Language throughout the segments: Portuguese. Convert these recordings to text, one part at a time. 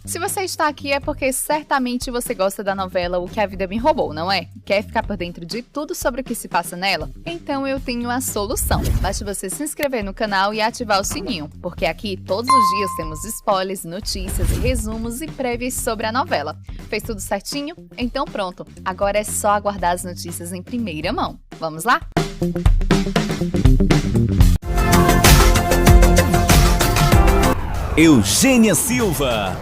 Se você está aqui é porque certamente você gosta da novela O Que a Vida Me Roubou, não é? Quer ficar por dentro de tudo sobre o que se passa nela? Então eu tenho a solução. Basta você se inscrever no canal e ativar o sininho, porque aqui todos os dias temos spoilers, notícias, resumos e prévias sobre a novela. Fez tudo certinho? Então pronto, agora é só aguardar as notícias em primeira mão. Vamos lá? Eugênia Silva.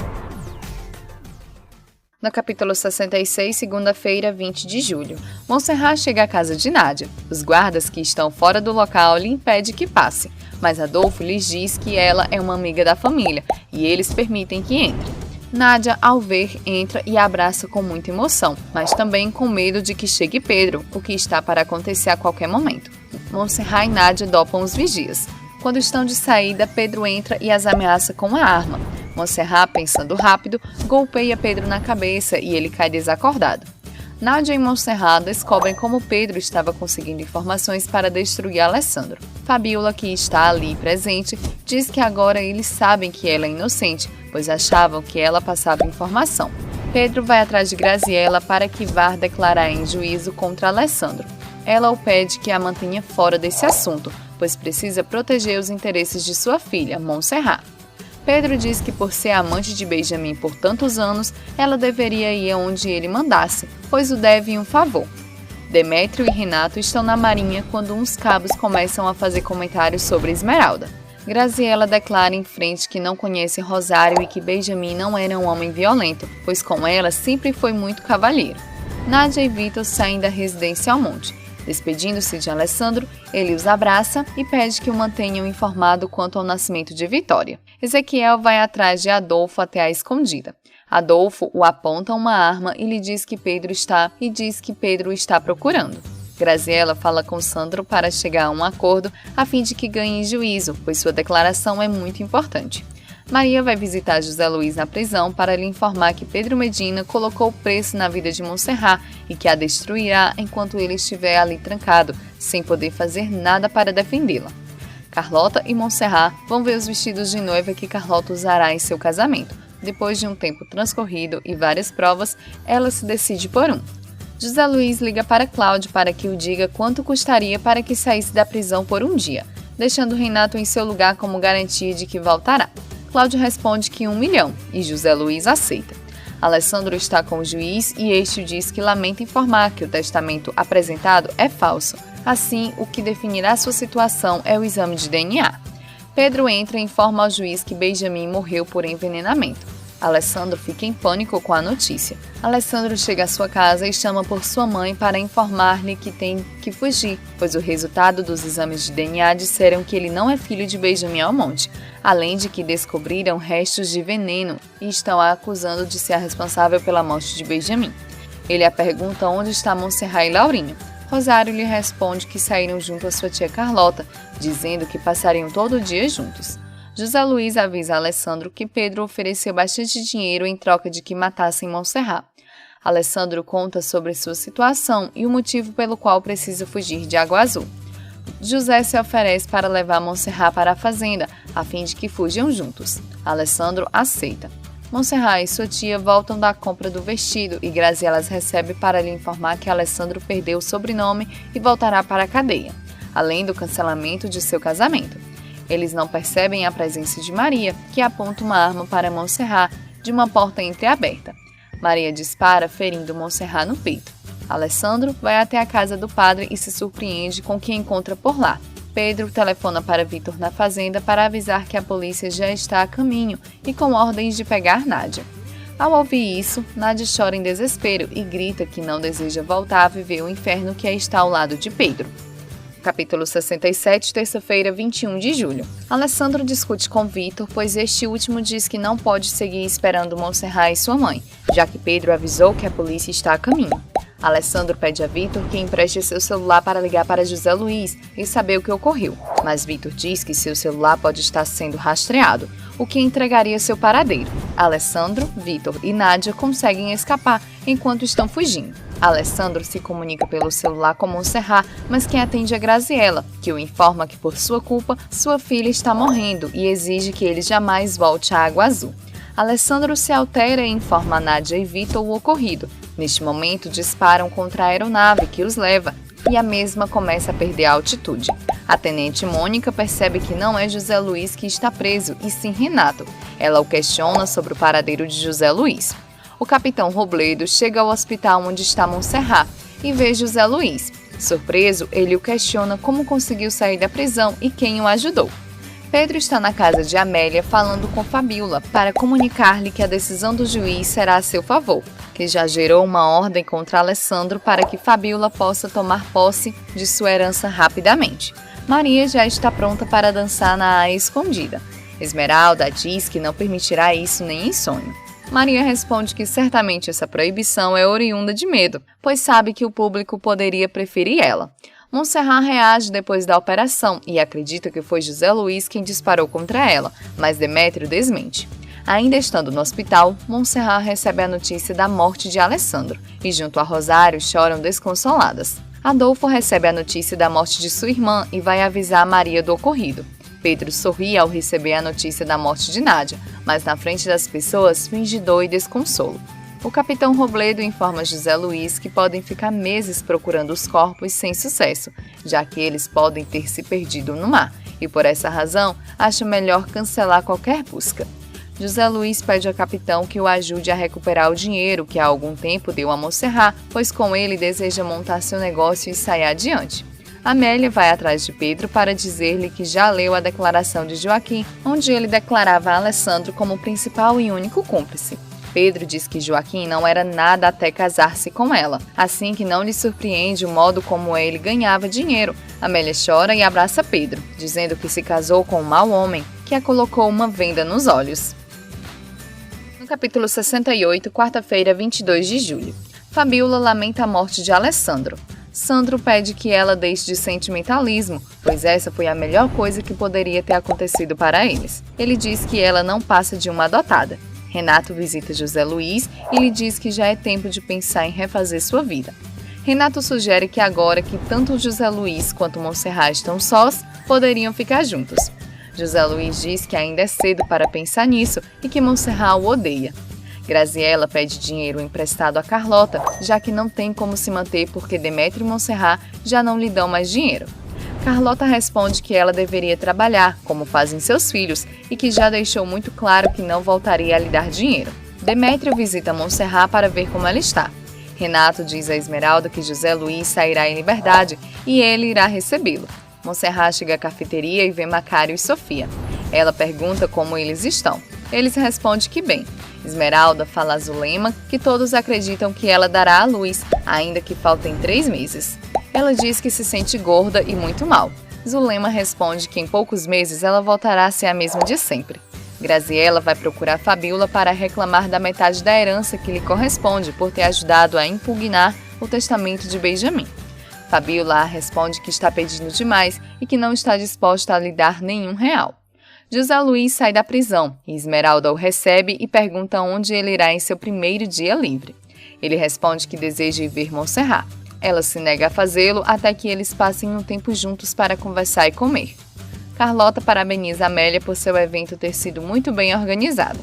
No capítulo 66, segunda-feira, 20 de julho, Monserrat chega à casa de Nádia. Os guardas que estão fora do local lhe impedem que passe, mas Adolfo lhes diz que ela é uma amiga da família e eles permitem que entre. Nádia, ao ver, entra e abraça com muita emoção, mas também com medo de que chegue Pedro, o que está para acontecer a qualquer momento. Monserrat e Nádia dopam os vigias. Quando estão de saída, Pedro entra e as ameaça com a arma. Monserrat, pensando rápido, golpeia Pedro na cabeça e ele cai desacordado. Nádia e Monserrat descobrem como Pedro estava conseguindo informações para destruir Alessandro. Fabiola, que está ali presente, diz que agora eles sabem que ela é inocente, pois achavam que ela passava informação. Pedro vai atrás de Graziella para que vá declarar em juízo contra Alessandro. Ela o pede que a mantenha fora desse assunto, pois precisa proteger os interesses de sua filha, Monserrat. Pedro diz que por ser amante de Benjamin por tantos anos, ela deveria ir aonde ele mandasse, pois o deve um favor. Demétrio e Renato estão na marinha quando uns cabos começam a fazer comentários sobre Esmeralda. Graziella declara em frente que não conhece Rosário e que Benjamin não era um homem violento, pois com ela sempre foi muito cavalheiro. Nádia e Vitor saem da residência ao monte. Despedindo-se de Alessandro, ele os abraça e pede que o mantenham informado quanto ao nascimento de Vitória. Ezequiel vai atrás de Adolfo até a escondida. Adolfo o aponta uma arma e lhe diz que Pedro está procurando. Graziella fala com Sandro para chegar a um acordo a fim de que ganhe juízo, pois sua declaração é muito importante. Maria vai visitar José Luiz na prisão para lhe informar que Pedro Medina colocou preço na vida de Monserrat e que a destruirá enquanto ele estiver ali trancado, sem poder fazer nada para defendê-la. Carlota e Monserrat vão ver os vestidos de noiva que Carlota usará em seu casamento. Depois de um tempo transcorrido e várias provas, ela se decide por um. José Luiz liga para Cláudio para que o diga quanto custaria para que saísse da prisão por um dia, deixando Renato em seu lugar como garantia de que voltará. Cláudio responde que 1 milhão e José Luiz aceita. Alessandro está com o juiz e este diz que lamenta informar que o testamento apresentado é falso. Assim, o que definirá sua situação é o exame de DNA. Pedro entra e informa ao juiz que Benjamin morreu por envenenamento. Alessandro fica em pânico com a notícia. Alessandro chega à sua casa e chama por sua mãe para informar-lhe que tem que fugir, pois o resultado dos exames de DNA disseram que ele não é filho de Benjamin Almonte, além de que descobriram restos de veneno e estão a acusando de ser a responsável pela morte de Benjamin. Ele a pergunta onde está Monserrat e Laurinho. Rosário lhe responde que saíram junto à sua tia Carlota, dizendo que passariam todo o dia juntos. José Luiz avisa a Alessandro que Pedro ofereceu bastante dinheiro em troca de que matassem Monserrat. Alessandro conta sobre sua situação e o motivo pelo qual precisa fugir de Água Azul. José se oferece para levar Monserrat para a fazenda, a fim de que fujam juntos. Alessandro aceita. Monserrat e sua tia voltam da compra do vestido e Graziella as recebe para lhe informar que Alessandro perdeu o sobrenome e voltará para a cadeia, além do cancelamento de seu casamento. Eles não percebem a presença de Maria, que aponta uma arma para Monserrat de uma porta entreaberta. Maria dispara, ferindo Monserrat no peito. Alessandro vai até a casa do padre e se surpreende com o que encontra por lá. Pedro telefona para Vitor na fazenda para avisar que a polícia já está a caminho e com ordens de pegar Nádia. Ao ouvir isso, Nádia chora em desespero e grita que não deseja voltar a viver o inferno que está ao lado de Pedro. Capítulo 67, terça-feira, 21 de julho. Alessandro discute com Vitor, pois este último diz que não pode seguir esperando Monserrat e sua mãe, já que Pedro avisou que a polícia está a caminho. Alessandro pede a Vitor que empreste seu celular para ligar para José Luiz e saber o que ocorreu, mas Vitor diz que seu celular pode estar sendo rastreado, o que entregaria seu paradeiro. Alessandro, Vitor e Nádia conseguem escapar enquanto estão fugindo. Alessandro se comunica pelo celular com Monserrat, mas quem atende é Graziella, que o informa que por sua culpa, sua filha está morrendo e exige que ele jamais volte à Água Azul. Alessandro se altera e informa a Nádia e Vitor o ocorrido. Neste momento, disparam contra a aeronave que os leva e a mesma começa a perder a altitude. A tenente Mônica percebe que não é José Luiz que está preso, e sim Renato. Ela o questiona sobre o paradeiro de José Luiz. O capitão Robledo chega ao hospital onde está Montserrat e vê José Luiz. Surpreso, ele o questiona como conseguiu sair da prisão e quem o ajudou. Pedro está na casa de Amélia falando com Fabíola para comunicar-lhe que a decisão do juiz será a seu favor, que já gerou uma ordem contra Alessandro para que Fabíola possa tomar posse de sua herança rapidamente. Maria já está pronta para dançar na área escondida. Esmeralda diz que não permitirá isso nem em sonho. Maria responde que certamente essa proibição é oriunda de medo, pois sabe que o público poderia preferir ela. Montserrat reage depois da operação e acredita que foi José Luiz quem disparou contra ela, mas Demétrio desmente. Ainda estando no hospital, Montserrat recebe a notícia da morte de Alessandro e junto a Rosário choram desconsoladas. Adolfo recebe a notícia da morte de sua irmã e vai avisar a Maria do ocorrido. Pedro sorri ao receber a notícia da morte de Nádia, mas na frente das pessoas finge dor e desconsolo. O capitão Robledo informa José Luiz que podem ficar meses procurando os corpos sem sucesso, já que eles podem ter se perdido no mar, e por essa razão acha melhor cancelar qualquer busca. José Luiz pede ao capitão que o ajude a recuperar o dinheiro que há algum tempo deu a Montserrat, pois com ele deseja montar seu negócio e sair adiante. Amélia vai atrás de Pedro para dizer-lhe que já leu a declaração de Joaquim, onde ele declarava a Alessandro como principal e único cúmplice. Pedro diz que Joaquim não era nada até casar-se com ela, assim que não lhe surpreende o modo como ele ganhava dinheiro. Amélia chora e abraça Pedro, dizendo que se casou com um mau homem, que a colocou uma venda nos olhos. No capítulo 68, quarta-feira, 22 de julho, Fabíola lamenta a morte de Alessandro. Sandro pede que ela deixe de sentimentalismo, pois essa foi a melhor coisa que poderia ter acontecido para eles. Ele diz que ela não passa de uma adotada. Renato visita José Luiz e lhe diz que já é tempo de pensar em refazer sua vida. Renato sugere que agora que tanto José Luiz quanto Montserrat estão sós, poderiam ficar juntos. José Luiz diz que ainda é cedo para pensar nisso e que Montserrat o odeia. Graziella pede dinheiro emprestado a Carlota, já que não tem como se manter porque Demétrio e Montserrat já não lhe dão mais dinheiro. Carlota responde que ela deveria trabalhar, como fazem seus filhos, e que já deixou muito claro que não voltaria a lhe dar dinheiro. Demétrio visita Montserrat para ver como ela está. Renato diz a Esmeralda que José Luiz sairá em liberdade e ele irá recebê-lo. Montserrat chega à cafeteria e vê Macário e Sofia. Ela pergunta como eles estão. Eles respondem que bem. Esmeralda fala a Zulema que todos acreditam que ela dará à luz, ainda que faltem 3 meses. Ela diz que se sente gorda e muito mal. Zulema responde que em poucos meses ela voltará a ser a mesma de sempre. Graziella vai procurar Fabíola para reclamar da metade da herança que lhe corresponde por ter ajudado a impugnar o testamento de Benjamin. Fabíola responde que está pedindo demais e que não está disposta a lhe dar nenhum real. José Luiz sai da prisão e Esmeralda o recebe e pergunta onde ele irá em seu primeiro dia livre. Ele responde que deseja ir ver Montserrat. Ela se nega a fazê-lo até que eles passem um tempo juntos para conversar e comer. Carlota parabeniza Amélia por seu evento ter sido muito bem organizado.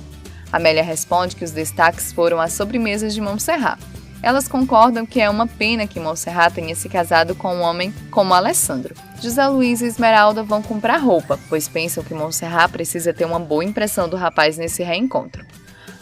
Amélia responde que os destaques foram as sobremesas de Montserrat. Elas concordam que é uma pena que Montserrat tenha se casado com um homem como Alessandro. José Luiz e Esmeralda vão comprar roupa, pois pensam que Montserrat precisa ter uma boa impressão do rapaz nesse reencontro.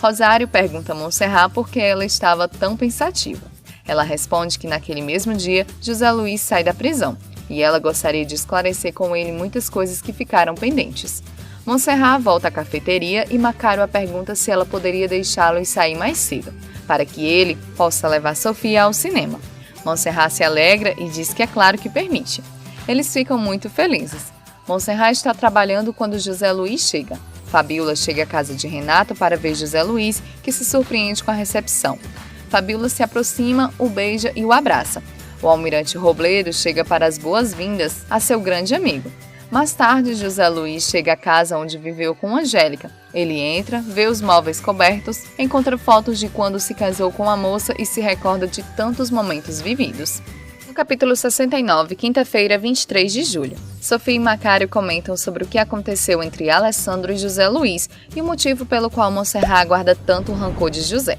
Rosário pergunta a Montserrat por que ela estava tão pensativa. Ela responde que naquele mesmo dia, José Luiz sai da prisão, e ela gostaria de esclarecer com ele muitas coisas que ficaram pendentes. Montserrat volta à cafeteria e Macário a pergunta se ela poderia deixá-lo sair mais cedo, para que ele possa levar Sofia ao cinema. Montserrat se alegra e diz que é claro que permite. Eles ficam muito felizes. Montserrat está trabalhando quando José Luiz chega. Fabíola chega à casa de Renato para ver José Luiz, que se surpreende com a recepção. Fabíola se aproxima, o beija e o abraça. O almirante Robledo chega para as boas-vindas a seu grande amigo. Mais tarde, José Luiz chega à casa onde viveu com Angélica. Ele entra, vê os móveis cobertos, encontra fotos de quando se casou com a moça e se recorda de tantos momentos vividos. No capítulo 69, quinta-feira, 23 de julho. Sofia e Macário comentam sobre o que aconteceu entre Alessandro e José Luiz e o motivo pelo qual Monserrat guarda tanto rancor de José.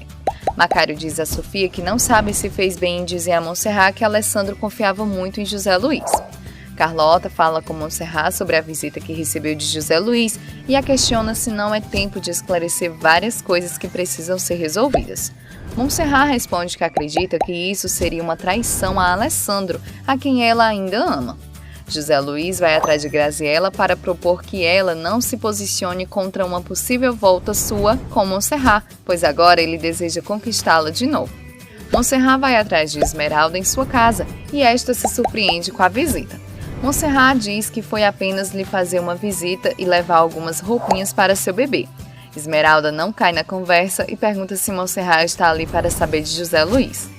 Macário diz a Sofia que não sabe se fez bem em dizer a Monserrat que Alessandro confiava muito em José Luiz. Carlota fala com Monserrat sobre a visita que recebeu de José Luiz e a questiona se não é tempo de esclarecer várias coisas que precisam ser resolvidas. Monserrat responde que acredita que isso seria uma traição a Alessandro, a quem ela ainda ama. José Luiz vai atrás de Graziella para propor que ela não se posicione contra uma possível volta sua com Monserrat, pois agora ele deseja conquistá-la de novo. Monserrat vai atrás de Esmeralda em sua casa e esta se surpreende com a visita. Monserrat diz que foi apenas lhe fazer uma visita e levar algumas roupinhas para seu bebê. Esmeralda não cai na conversa e pergunta se Monserrat está ali para saber de José Luiz.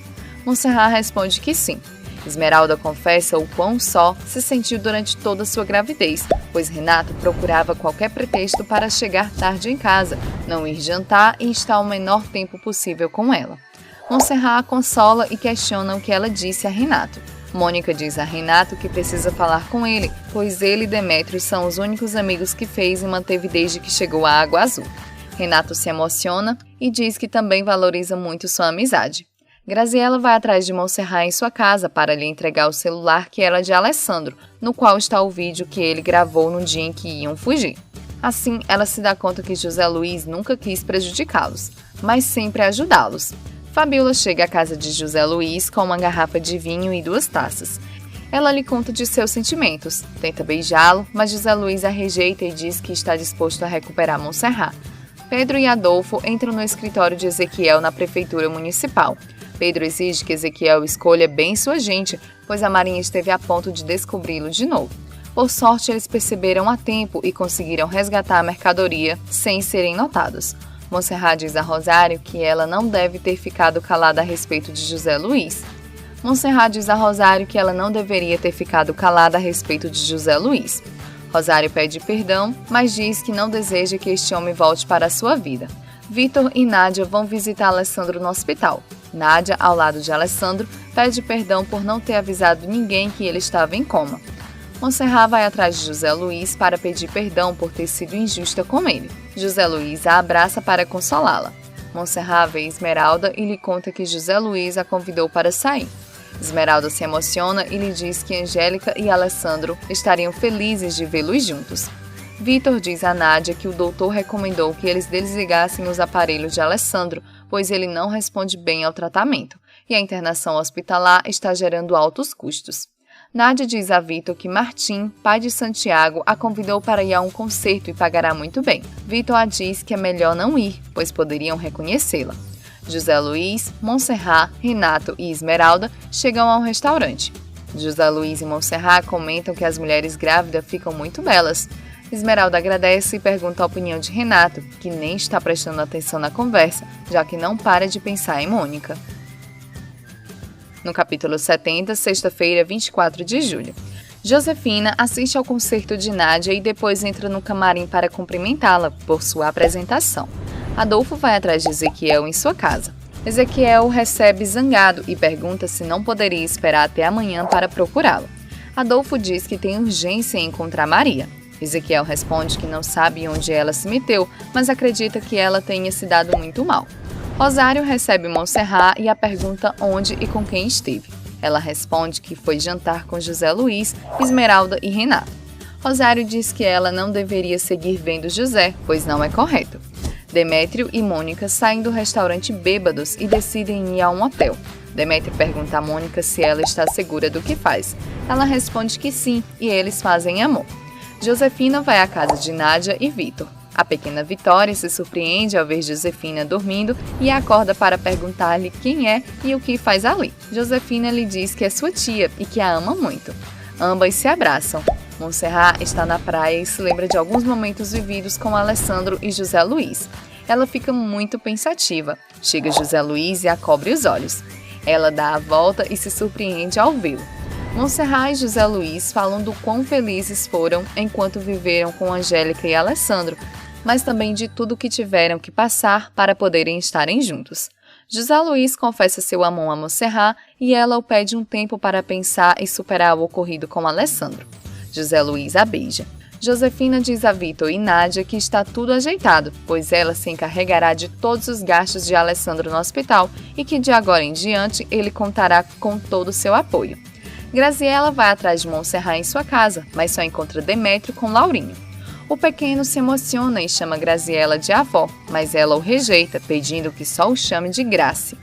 Monserrat responde que sim. Esmeralda confessa o quão só se sentiu durante toda sua gravidez, pois Renato procurava qualquer pretexto para chegar tarde em casa, não ir jantar e estar o menor tempo possível com ela. Monserrat a consola e questiona o que ela disse a Renato. Mônica diz a Renato que precisa falar com ele, pois ele e Demétrio são os únicos amigos que fez e manteve desde que chegou à Água Azul. Renato se emociona e diz que também valoriza muito sua amizade. Graziella vai atrás de Monserrat em sua casa para lhe entregar o celular que era de Alessandro, no qual está o vídeo que ele gravou no dia em que iam fugir. Assim, ela se dá conta que José Luiz nunca quis prejudicá-los, mas sempre ajudá-los. Fabiola chega à casa de José Luiz com uma garrafa de vinho e 2 taças. Ela lhe conta de seus sentimentos, tenta beijá-lo, mas José Luiz a rejeita e diz que está disposto a recuperar Monserrat. Pedro e Adolfo entram no escritório de Ezequiel na prefeitura municipal. Pedro exige que Ezequiel escolha bem sua gente, pois a Marinha esteve a ponto de descobri-lo de novo. Por sorte, eles perceberam a tempo e conseguiram resgatar a mercadoria sem serem notados. Monserrat diz a Rosário que ela não deve ter ficado calada a respeito de José Luiz. Monserrat diz a Rosário que ela não deveria ter ficado calada a respeito de José Luiz. Rosário pede perdão, mas diz que não deseja que este homem volte para a sua vida. Vitor e Nádia vão visitar Alessandro no hospital. Nádia, ao lado de Alessandro, pede perdão por não ter avisado ninguém que ele estava em coma. Monserrat vai atrás de José Luiz para pedir perdão por ter sido injusta com ele. José Luiz a abraça para consolá-la. Monserrat vê Esmeralda e lhe conta que José Luiz a convidou para sair. Esmeralda se emociona e lhe diz que Angélica e Alessandro estariam felizes de vê-los juntos. Vitor diz a Nádia que o doutor recomendou que eles desligassem os aparelhos de Alessandro, pois ele não responde bem ao tratamento, e a internação hospitalar está gerando altos custos. Nádia diz a Vitor que Martim, pai de Santiago, a convidou para ir a um concerto e pagará muito bem. Vitor a diz que é melhor não ir, pois poderiam reconhecê-la. José Luiz, Monserrat, Renato e Esmeralda chegam a um restaurante. José Luiz e Monserrat comentam que as mulheres grávidas ficam muito belas. Esmeralda agradece e pergunta a opinião de Renato, que nem está prestando atenção na conversa, já que não para de pensar em Mônica. No capítulo 70, sexta-feira, 24 de julho. Josefina assiste ao concerto de Nádia e depois entra no camarim para cumprimentá-la por sua apresentação. Adolfo vai atrás de Ezequiel em sua casa. Ezequiel o recebe zangado e pergunta se não poderia esperar até amanhã para procurá-lo. Adolfo diz que tem urgência em encontrar Maria. Ezequiel responde que não sabe onde ela se meteu, mas acredita que ela tenha se dado muito mal. Rosário recebe Monserrat e a pergunta onde e com quem esteve. Ela responde que foi jantar com José Luiz, Esmeralda e Renato. Rosário diz que ela não deveria seguir vendo José, pois não é correto. Demétrio e Mônica saem do restaurante bêbados e decidem ir a um hotel. Demétrio pergunta a Mônica se ela está segura do que faz. Ela responde que sim, e eles fazem amor. Josefina vai à casa de Nádia e Vitor. A pequena Vitória se surpreende ao ver Josefina dormindo e acorda para perguntar-lhe quem é e o que faz ali. Josefina lhe diz que é sua tia e que a ama muito. Ambas se abraçam. Monserrat está na praia e se lembra de alguns momentos vividos com Alessandro e José Luiz. Ela fica muito pensativa. Chega José Luiz e a cobre os olhos. Ela dá a volta e se surpreende ao vê-lo. Monserrat e José Luiz falam do quão felizes foram enquanto viveram com Angélica e Alessandro, mas também de tudo que tiveram que passar para poderem estarem juntos. José Luiz confessa seu amor a Montserrat e ela o pede um tempo para pensar e superar o ocorrido com Alessandro. José Luiz a beija. Josefina diz a Vitor e Nádia que está tudo ajeitado, pois ela se encarregará de todos os gastos de Alessandro no hospital e que de agora em diante ele contará com todo o seu apoio. Graziela vai atrás de Montserrat em sua casa, mas só encontra Demétrio com Laurinho. O pequeno se emociona e chama Graziela de avó, mas ela o rejeita, pedindo que só o chame de Grace.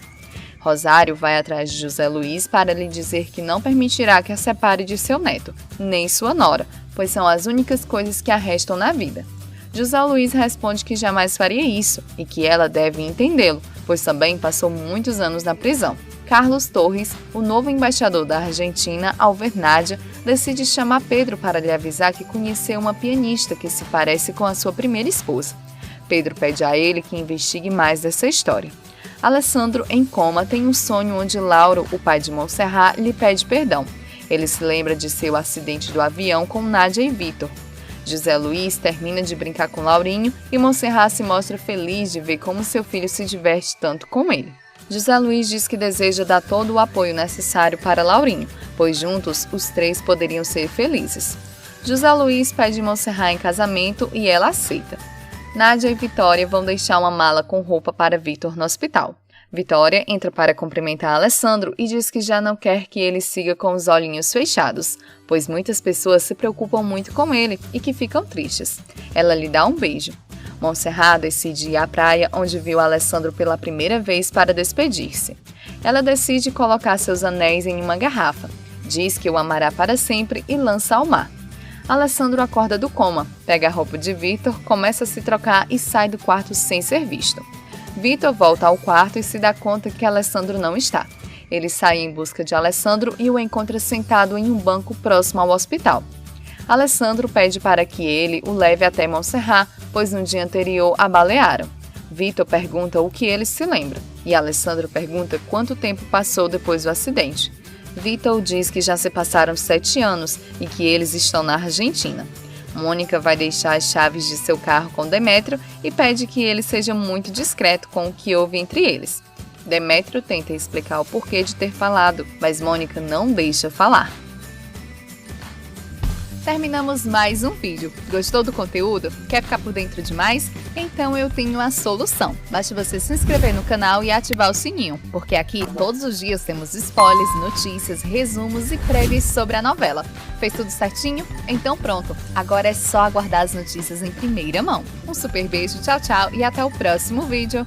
Rosário vai atrás de José Luiz para lhe dizer que não permitirá que a separe de seu neto, nem sua nora, pois são as únicas coisas que a restam na vida. José Luiz responde que jamais faria isso e que ela deve entendê-lo, pois também passou muitos anos na prisão. Carlos Torres, o novo embaixador da Argentina, ao ver Nádia, decide chamar Pedro para lhe avisar que conheceu uma pianista que se parece com a sua primeira esposa. Pedro pede a ele que investigue mais dessa história. Alessandro, em coma, tem um sonho onde Lauro, o pai de Montserrat, lhe pede perdão. Ele se lembra de seu acidente do avião com Nádia e Vitor. José Luiz termina de brincar com Laurinho e Montserrat se mostra feliz de ver como seu filho se diverte tanto com ele. José Luiz diz que deseja dar todo o apoio necessário para Laurinho, pois juntos os três poderiam ser felizes. José Luiz pede Montserrat em casamento e ela aceita. Nádia e Vitória vão deixar uma mala com roupa para Vitor no hospital. Vitória entra para cumprimentar Alessandro e diz que já não quer que ele siga com os olhinhos fechados, pois muitas pessoas se preocupam muito com ele e que ficam tristes. Ela lhe dá um beijo. Montserrat decide ir à praia onde viu Alessandro pela primeira vez para despedir-se. Ela decide colocar seus anéis em uma garrafa, diz que o amará para sempre e lança ao mar. Alessandro acorda do coma, pega a roupa de Vitor, começa a se trocar e sai do quarto sem ser visto. Vitor volta ao quarto e se dá conta que Alessandro não está. Ele sai em busca de Alessandro e o encontra sentado em um banco próximo ao hospital. Alessandro pede para que ele o leve até Montserrat, pois no dia anterior a balearam. Vitor pergunta o que ele se lembra e Alessandro pergunta quanto tempo passou depois do acidente. Vitor diz que já se passaram 7 anos e que eles estão na Argentina. Mônica vai deixar as chaves de seu carro com Demétrio e pede que ele seja muito discreto com o que houve entre eles. Demétrio tenta explicar o porquê de ter falado, mas Mônica não deixa falar. Terminamos mais um vídeo. Gostou do conteúdo? Quer ficar por dentro de mais? Então eu tenho a solução. Basta você se inscrever no canal e ativar o sininho, porque aqui todos os dias temos spoilers, notícias, resumos e prévias sobre a novela. Fez tudo certinho? Então pronto, agora é só aguardar as notícias em primeira mão. Um super beijo, tchau, tchau e até o próximo vídeo.